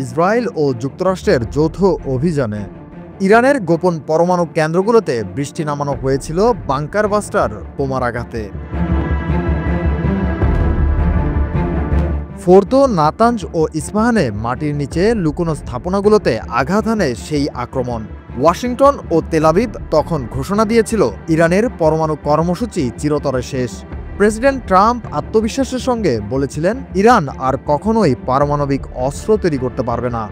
Israel ও যুক্তরাষ্ট্রের যৌথ অভিযানে ইরানের গোপন পরমাণু কেন্দ্রগুলোতে বৃষ্টি নামানো হয়েছিল বাংকার বাস্টার বোমার আঘাতে। ফোর্দো, নাতাঞ্জ ও ইস্পাহানে মাটির নিচে লুকোনো স্থাপনাগুলোতে আঘাত হানে সেই আক্রমণ। ওয়াশিংটন ও তেল আবিব তখন ঘোষণা দিয়েছিল ইরানের পরমাণু কর্মসূচি চিরতরে শেষ। প্রেসিডেন্ট ট্রাম্প আত্মবিশ্বাসের সঙ্গে বলেছিলেন ইরান আর কখনোই পারমাণবিক অস্ত্র তৈরি করতে পারবে না।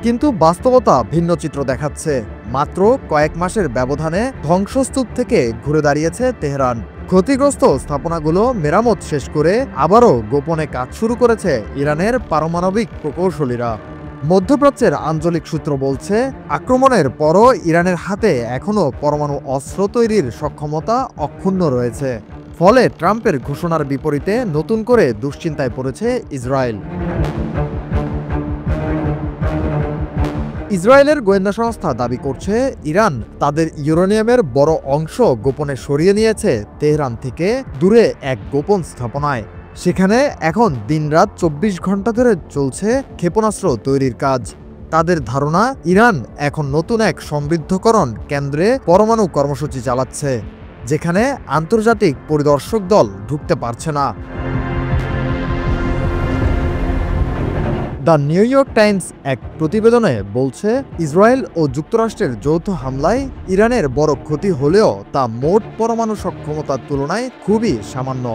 কিন্তু বাস্তবতা ভিন্ন চিত্র দেখাচ্ছে। মাত্র কয়েক মাসের ব্যবধানে ধ্বংসস্তূপ থেকে ঘুরে দাঁড়িয়েছে তেহরান। ক্ষতিগ্রস্ত স্থাপনাগুলো মেরামত শেষ করে আবারও গোপনে কাজ শুরু করেছে ইরানের পারমাণবিক প্রকৌশলীরা। মধ্যপ্রাচ্যের আঞ্চলিক সূত্র বলছে, আক্রমণের পরও ইরানের হাতে এখনও পরমাণু অস্ত্র তৈরির সক্ষমতা অক্ষুণ্ণ রয়েছে। ফলে ট্রাম্পের ঘোষণার বিপরীতে নতুন করে দুশ্চিন্তায় পড়েছে ইসরায়েল। ইসরায়েলের গোয়েন্দা সংস্থা দাবি করছে ইরান তাদের ইউরেনিয়ামের বড় অংশ গোপনে সরিয়ে নিয়েছে তেহরান থেকে দূরে এক গোপন স্থাপনায়। সেখানে এখন দিনরাত 24 ঘন্টা ধরে চলছে ক্ষেপণাস্ত্র তৈরির কাজ। তাদের ধারণা ইরান এখন নতুন এক সমৃদ্ধকরণ কেন্দ্রে পরমাণু কর্মসূচি চালাচ্ছে, যেখানে আন্তর্জাতিক পরিদর্শক দল ঢুকতে পারছে না। দ্য নিউ ইয়র্ক টাইমস এক প্রতিবেদনে বলছে, ইসরায়েল ও যুক্তরাষ্ট্রের যৌথ হামলায় ইরানের বড় ক্ষতি হলেও তা মোট পরমাণু সক্ষমতার তুলনায় খুবই সামান্য।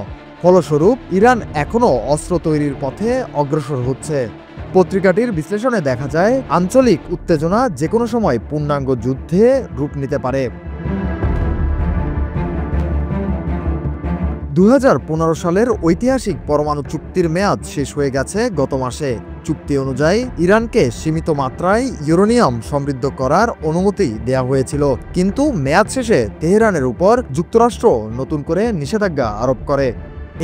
ফলস্বরূপ ইরান এখনও অস্ত্র তৈরির পথে অগ্রসর হচ্ছে। পত্রিকাটির বিশ্লেষণে দেখা যায়, আঞ্চলিক উত্তেজনা যে কোনো সময় পূর্ণাঙ্গ যুদ্ধে রূপ নিতে পারে। 2015 সালের ঐতিহাসিক পরমাণু চুক্তির মেয়াদ শেষ হয়ে গেছে গত মাসে। চুক্তি অনুযায়ী ইরানকে সীমিত মাত্রায় ইউরেনিয়াম সমৃদ্ধ করার অনুমতি দেয়া হয়েছিল, কিন্তু মেয়াদ শেষে তেহরানের উপর যুক্তরাষ্ট্র নতুন করে নিষেধাজ্ঞা আরোপ করে।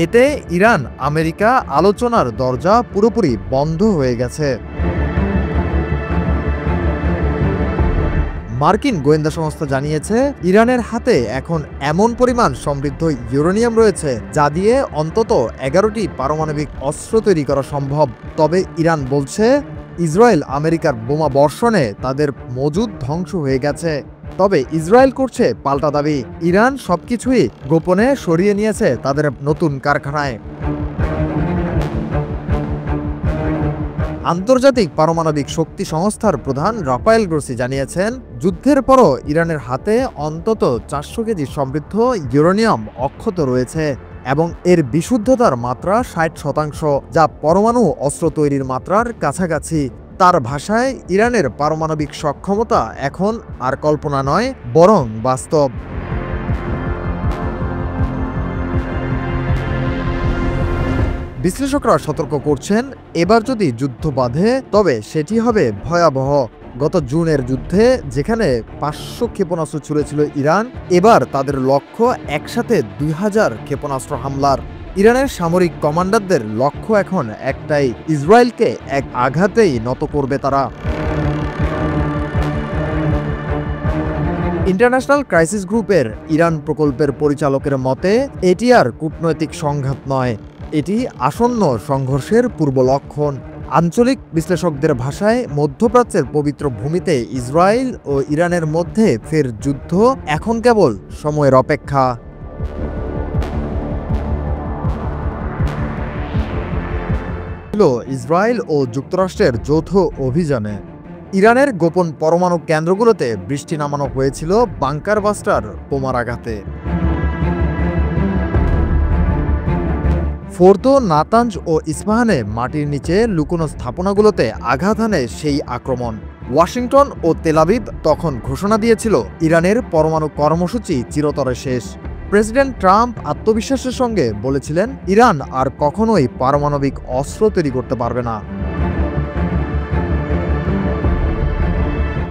এতে ইরান আমেরিকা আলোচনার দরজা পুরোপুরি বন্ধ হয়ে গেছে। মার্কিন গোয়েন্দা সংস্থা জানিয়েছে, ইরানের হাতে এখন এমন পরিমাণ সমৃদ্ধ ইউরেনিয়াম রয়েছে যা দিয়ে অন্তত 11টি পারমাণবিক অস্ত্র তৈরি করা সম্ভব। তবে ইরান বলছে, ইসরায়েল আমেরিকার বোমা বর্ষণে তাদের মজুদ ধ্বংস হয়ে গেছে। তবে ইসরায়েল করছে পাল্টা দাবি, ইরান সবকিছুই গোপনে সরিয়ে নিয়েছে তাদের নতুন কারখানায়। আন্তর্জাতিক পারমাণবিক শক্তি সংস্থার প্রধান রাফায়েল গ্রোসি জানিয়েছেন, যুদ্ধের পরও ইরানের হাতে অন্তত 400 কেজি সমৃদ্ধ ইউরেনিয়াম অক্ষত রয়েছে এবং এর বিশুদ্ধতার মাত্রা 60%, যা পরমাণু অস্ত্র তৈরির মাত্রার কাছাকাছি। তার ভাষায়, ইরানের পারমাণবিক সক্ষমতা এখন আর কল্পনা নয়, বরং বাস্তব। বিশ্লেষকরা সতর্ক করছেন, এবার যদি যুদ্ধ বাধে তবে সেটি হবে ভয়াবহ। গত জুনের যুদ্ধে যেখানে 500 ক্ষেপণাস্ত্র ছুড়েছিল ইরান, এবার তাদের লক্ষ্য একসাথে 2000 ক্ষেপণাস্ত্র হামলার। ইরানের সামরিক কমান্ডারদের লক্ষ্য এখন একটাই, ইসরায়েলকে এক আঘাতেই নত করবে তারা। ইন্টারন্যাশনাল ক্রাইসিস গ্রুপের ইরান প্রকল্পের পরিচালকের মতে, এটি আর কূটনৈতিক সংঘাত নয়, এটি আসন্ন সংঘর্ষের পূর্ব লক্ষণ। আঞ্চলিক বিশ্লেষকদের ভাষায়, মধ্যপ্রাচ্যের পবিত্র ভূমিতে ইসরায়েল ও ইরানের মধ্যে ফের যুদ্ধ এখন কেবল সময়ের অপেক্ষা। ইসরায়েল ও যুক্তরাষ্ট্রের যৌথ অভিযানে ইরানের গোপন পরমাণু কেন্দ্রগুলোতে বৃষ্টি নামানো হয়েছিল বাংকার বাস্টার বোমার আঘাতে। ফোর্দো, নাতাঞ্জ ও ইস্পাহানে মাটির নিচে লুকোনো স্থাপনাগুলোতে আঘাত হানে সেই আক্রমণ। ওয়াশিংটন ও তেল আবিব তখন ঘোষণা দিয়েছিল ইরানের পরমাণু কর্মসূচি চিরতরে শেষ। প্রেসিডেন্ট ট্রাম্প আত্মবিশ্বাসের সঙ্গে বলেছিলেন ইরান আর কখনোই পারমাণবিক অস্ত্র তৈরি করতে পারবে না।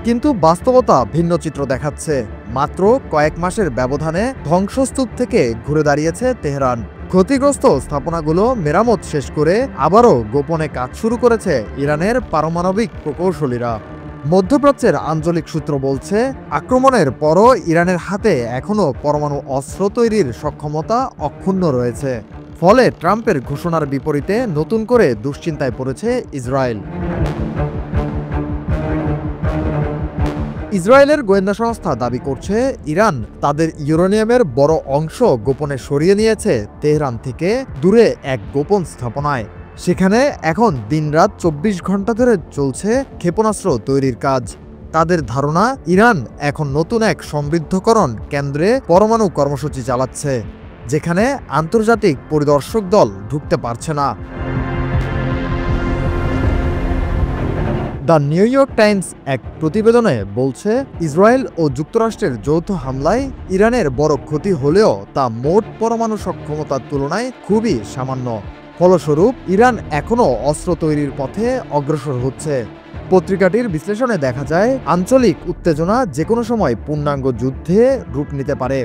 কিন্তু বাস্তবতা ভিন্ন চিত্র দেখাচ্ছে। মাত্র কয়েক মাসের ব্যবধানে ধ্বংসস্তূপ থেকে ঘুরে দাঁড়িয়েছে তেহরান। ক্ষতিগ্রস্ত স্থাপনাগুলো মেরামত শেষ করে আবারও গোপনে কাজ শুরু করেছে ইরানের পারমাণবিক প্রকৌশলীরা। মধ্যপ্রাচ্যের আঞ্চলিক সূত্র বলছে, আক্রমণের পরও ইরানের হাতে এখনও পরমাণু অস্ত্র তৈরির সক্ষমতা অক্ষুণ্ণ রয়েছে। ফলে ট্রাম্পের ঘোষণার বিপরীতে নতুন করে দুশ্চিন্তায় পড়েছে ইসরায়েল। ইসরায়েলের গোয়েন্দা সংস্থা দাবি করছে, ইরান তাদের ইউরেনিয়ামের বড় অংশ গোপনে সরিয়ে নিয়েছে তেহরান থেকে দূরে এক গোপন স্থাপনায়। সেখানে এখন দিনরাত 24 ঘন্টা ধরে চলছে ক্ষেপণাস্ত্র তৈরির কাজ। তাদের ধারণা, ইরান এখন নতুন এক সমৃদ্ধকরণ কেন্দ্রে পরমাণু কর্মসূচি চালাচ্ছে, যেখানে আন্তর্জাতিক পরিদর্শক দল ঢুকতে পারছে না। দ্য নিউ ইয়র্ক টাইমস এক প্রতিবেদনে বলছে, ইসরায়েল ও যুক্তরাষ্ট্রের যৌথ হামলায় ইরানের বড় ক্ষতি হলেও তা মোট পরমাণু সক্ষমতার তুলনায় খুবই সামান্য। ফলস্বরূপ ইরান এখনও অস্ত্র তৈরির পথে অগ্রসর হচ্ছে। পত্রিকাটির বিশ্লেষণে দেখা যায়, আঞ্চলিক উত্তেজনা যে কোনো সময় পূর্ণাঙ্গ যুদ্ধে রূপ নিতে পারে।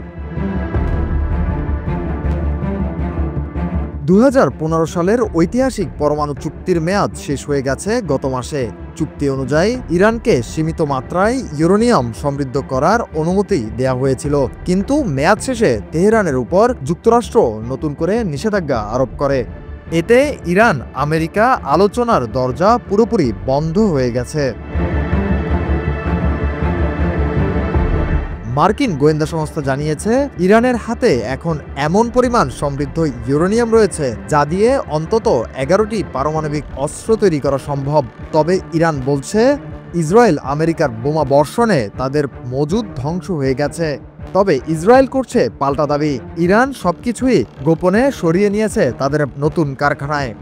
2015 সালের ঐতিহাসিক পরমাণু চুক্তির মেয়াদ শেষ হয়ে গেছে গত মাসে। চুক্তি অনুযায়ী ইরানকে সীমিত মাত্রায় ইউরেনিয়াম সমৃদ্ধ করার অনুমতি দেওয়া হয়েছিল, কিন্তু মেয়াদ শেষে তেহরানের উপর যুক্তরাষ্ট্র নতুন করে নিষেধাজ্ঞা আরোপ করে। এতে ইরান আমেরিকা আলোচনার দরজা পুরোপুরি বন্ধ হয়ে গেছে। মার্কিন গোয়েন্দা সংস্থা জানিয়েছে, ইরানের হাতে এখন এমন পরিমাণ সমৃদ্ধ ইউরেনিয়াম রয়েছে যা দিয়ে অন্তত 11টি পারমাণবিক অস্ত্র তৈরি করা সম্ভব। তবে ইরান বলছে, ইসরায়েল আমেরিকার বোমা বর্ষণে তাদের মজুদ ধ্বংস হয়ে গেছে। তবে ইসরায়েল করছে পাল্টা দাবি, ইরান সবকিছুই গোপনে সরিয়ে নিয়েছে তাদের নতুন কারখানায়।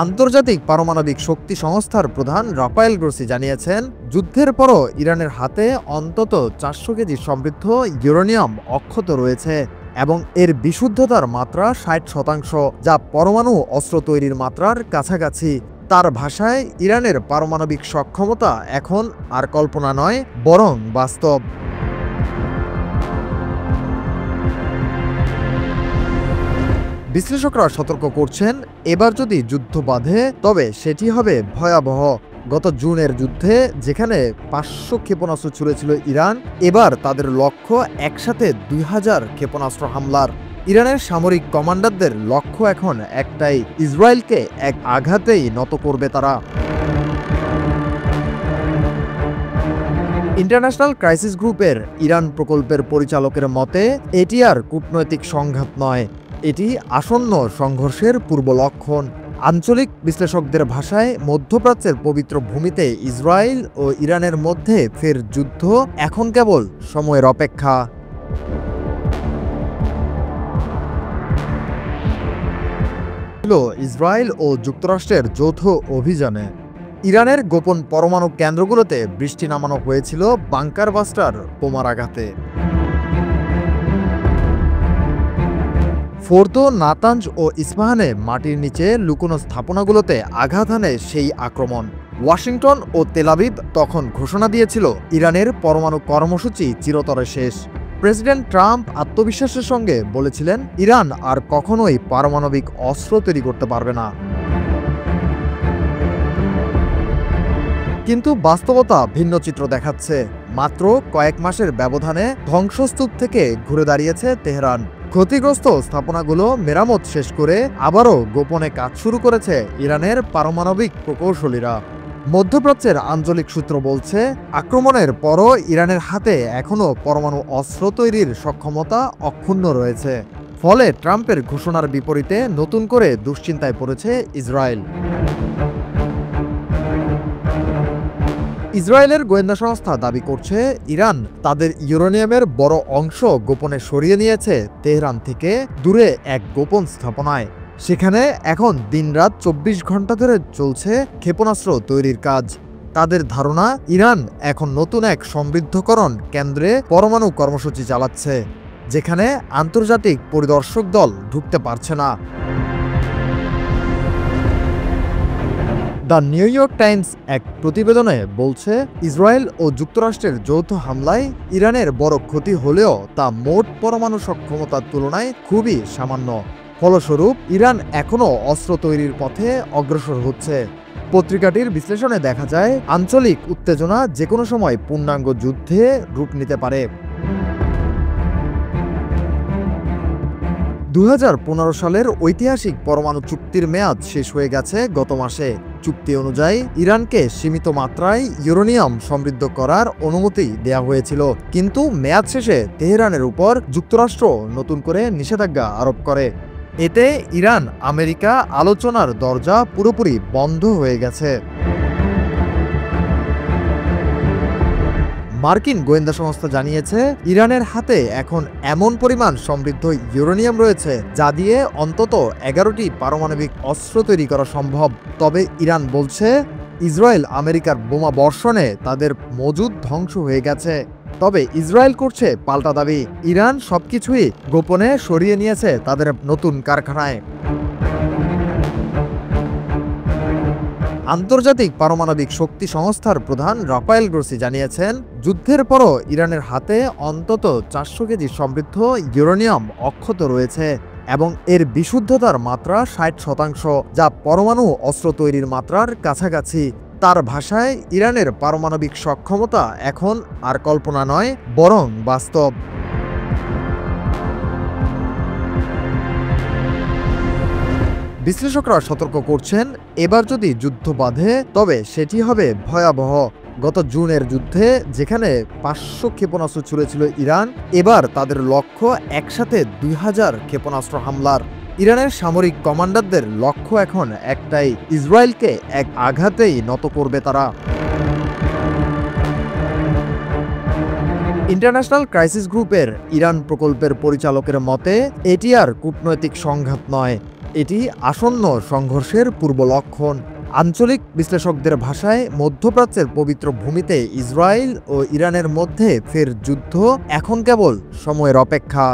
আন্তর্জাতিক পারমাণবিক শক্তি সংস্থার প্রধান রাফায়েল গ্রোসি জানিয়েছেন, যুদ্ধের পরও ইরানের হাতে অন্তত 400 কেজি সমৃদ্ধ ইউরেনিয়াম অক্ষত রয়েছে এবং এর বিশুদ্ধতার মাত্রা 60%, যা পরমাণু অস্ত্র তৈরির মাত্রার কাছাকাছি। তার ভাষায়, ইরানের পারমাণবিক সক্ষমতা এখন আর কল্পনা নয়, বরং বাস্তব। বিশ্লেষকরা সতর্ক করছেন, এবার যদি যুদ্ধ বাধে তবে সেটি হবে ভয়াবহ। গত জুনের যুদ্ধে যেখানে 500 ক্ষেপণাস্ত্র ছুড়েছিল ইরান, এবার তাদের লক্ষ্য একসাথে 2000 ক্ষেপণাস্ত্র হামলার। ইরানের সামরিক কমান্ডারদের লক্ষ্য এখন একটাই, ইসরায়েলকে এক আঘাতেই নত করবে তারা। ইন্টারন্যাশনাল ক্রাইসিস গ্রুপের ইরান প্রকল্পের পরিচালকের মতে, এটি আর কূটনৈতিক সংঘাত নয়, এটি আসন্ন সংঘর্ষের পূর্ব লক্ষণ। আঞ্চলিক বিশ্লেষকদের ভাষায়, মধ্যপ্রাচ্যের পবিত্র ভূমিতে ইসরায়েল ও ইরানের মধ্যে ফের যুদ্ধ এখন কেবল সময়ের অপেক্ষা। ইসরায়েল ও যুক্তরাষ্ট্রের যৌথ অভিযানে ইরানের গোপন পরমাণু কেন্দ্রগুলোতে বৃষ্টি নামানো হয়েছিল বাংকার বাস্টার বোমার আঘাতে। ফোর্দো, নাতাঞ্জ ও ইস্পাহানে মাটির নিচে লুকোনো স্থাপনাগুলোতে আঘাত হানে সেই আক্রমণ। ওয়াশিংটন ও তেল আবিব তখন ঘোষণা দিয়েছিল, ইরানের পরমাণু কর্মসূচি চিরতরে শেষ। প্রেসিডেন্ট ট্রাম্প আত্মবিশ্বাসের সঙ্গে বলেছিলেন, ইরান আর কখনোই পারমাণবিক অস্ত্র তৈরি করতে পারবে না। কিন্তু বাস্তবতা ভিন্ন চিত্র দেখাচ্ছে। মাত্র কয়েক মাসের ব্যবধানে ধ্বংসস্তূপ থেকে ঘুরে দাঁড়িয়েছে তেহরান। ক্ষতিগ্রস্ত স্থাপনাগুলো মেরামত শেষ করে আবারও গোপনে কাজ শুরু করেছে ইরানের পারমাণবিক প্রকৌশলীরা। মধ্যপ্রাচ্যের আঞ্চলিক সূত্র বলছে, আক্রমণের পরও ইরানের হাতে এখনও পরমাণু অস্ত্র তৈরির সক্ষমতা অক্ষুণ্ণ রয়েছে। ফলে ট্রাম্পের ঘোষণার বিপরীতে নতুন করে দুশ্চিন্তায় পড়েছে ইসরায়েল। ইসরায়েলের গোয়েন্দা সংস্থা দাবি করছে, ইরান তাদের ইউরেনিয়ামের বড় অংশ গোপনে সরিয়ে নিয়েছে তেহরান থেকে দূরে এক গোপন স্থাপনায়। সেখানে এখন দিনরাত 24 ঘন্টা ধরে চলছে ক্ষেপণাস্ত্র তৈরির কাজ। তাদের ধারণা, ইরান এখন নতুন এক সমৃদ্ধকরণ কেন্দ্রে পরমাণু কর্মসূচি চালাচ্ছে, যেখানে আন্তর্জাতিক পরিদর্শক দল ঢুকতে পারছে না। দ্য নিউ ইয়র্ক টাইমস এক প্রতিবেদনে বলছে, ইসরায়েল ও যুক্তরাষ্ট্রের যৌথ হামলায় ইরানের বড় ক্ষতি হলেও তা মোট পরমাণু সক্ষমতার তুলনায় খুবই সামান্য। ফলস্বরূপ ইরান এখনও অস্ত্র তৈরির পথে অগ্রসর হচ্ছে। পত্রিকাটির বিশ্লেষণে দেখা যায়, আঞ্চলিক উত্তেজনা যে কোনো সময় পূর্ণাঙ্গ যুদ্ধে রূপ নিতে পারে। 2015 সালের ঐতিহাসিক পরমাণু চুক্তির মেয়াদ শেষ হয়ে গেছে গত মাসে। চুক্তি অনুযায়ী ইরানকে সীমিত মাত্রায় ইউরেনিয়াম সমৃদ্ধ করার অনুমতি দেওয়া হয়েছিল, কিন্তু মেয়াদ শেষে তেহরানের উপর যুক্তরাষ্ট্র নতুন করে নিষেধাজ্ঞা আরোপ করে। এতে ইরান আমেরিকা আলোচনার দরজা পুরোপুরি বন্ধ হয়ে গেছে। মার্কিন গোয়েন্দা সংস্থা জানিয়েছে, ইরানের হাতে এখন এমন পরিমাণ সমৃদ্ধ ইউরেনিয়াম রয়েছে যা দিয়ে অন্তত 11টি পারমাণবিক অস্ত্র তৈরি করা সম্ভব। তবে ইরান বলছে, ইসরায়েল আমেরিকার বোমা বর্ষণে তাদের মজুদ ধ্বংস হয়ে গেছে। তবে ইসরায়েল করছে পাল্টা দাবি, ইরান সবকিছুই গোপনে সরিয়ে নিয়েছে তাদের নতুন কারখানায়। আন্তর্জাতিক পারমাণবিক শক্তি সংস্থার প্রধান রাফায়েল গ্রোসি জানিয়েছেন, যুদ্ধের পরও ইরানের হাতে অন্তত 400 কেজি সমৃদ্ধ ইউরেনিয়াম অক্ষত রয়েছে এবং এর বিশুদ্ধতার মাত্রা 60%, যা পরমাণু অস্ত্র তৈরির মাত্রার কাছাকাছি। তার ভাষায়, ইরানের পারমাণবিক সক্ষমতা এখন আর কল্পনা নয়, বরং বাস্তব। বিশ্লেষকরা সতর্ক করছেন, এবার যদি যুদ্ধ বাধে তবে সেটি হবে ভয়াবহ। গত জুনের যুদ্ধে যেখানে 500 ক্ষেপণাস্ত্র ছুড়েছিল ইরান, এবার তাদের লক্ষ্য একসাথে 2000 ক্ষেপণাস্ত্র হামলার। ইরানের সামরিক কমান্ডারদের লক্ষ্য এখন একটাই, ইসরায়েলকে এক আঘাতেই নত করবে তারা। ইন্টারন্যাশনাল ক্রাইসিস গ্রুপের ইরান প্রকল্পের পরিচালকের মতে, এটি আর কূটনৈতিক সংঘাত নয়, এটি আসন্ন সংঘর্ষের পূর্ব লক্ষণ। আঞ্চলিক বিশ্লেষকদের ভাষায়, মধ্যপ্রাচ্যের পবিত্র ভূমিতে ইসরায়েল ও ইরানের মধ্যে ফের যুদ্ধ এখন কেবল সময়ের অপেক্ষা।